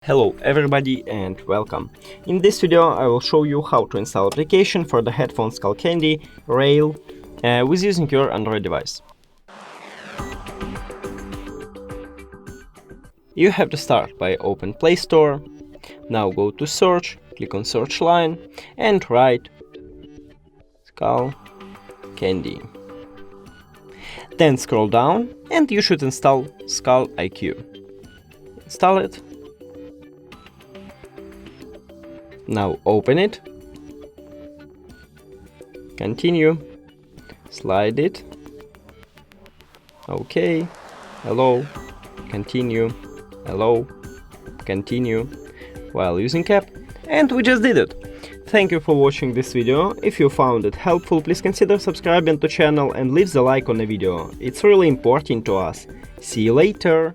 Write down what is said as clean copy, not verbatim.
Hello everybody and welcome. In this video I will show you how to install application for the headphone Skullcandy Rail with using your Android device. You have to start by open Play Store. Now go to search, click on search line and write Skullcandy. Then scroll down and you should install Skull IQ. Install it. Now open it, continue, slide it, OK, hello, continue, hello, continue, while using app, and we just did it. Thank you for watching this video. If you found it helpful, please consider subscribing to channel and leave the like on the video. It's really important to us. See you later!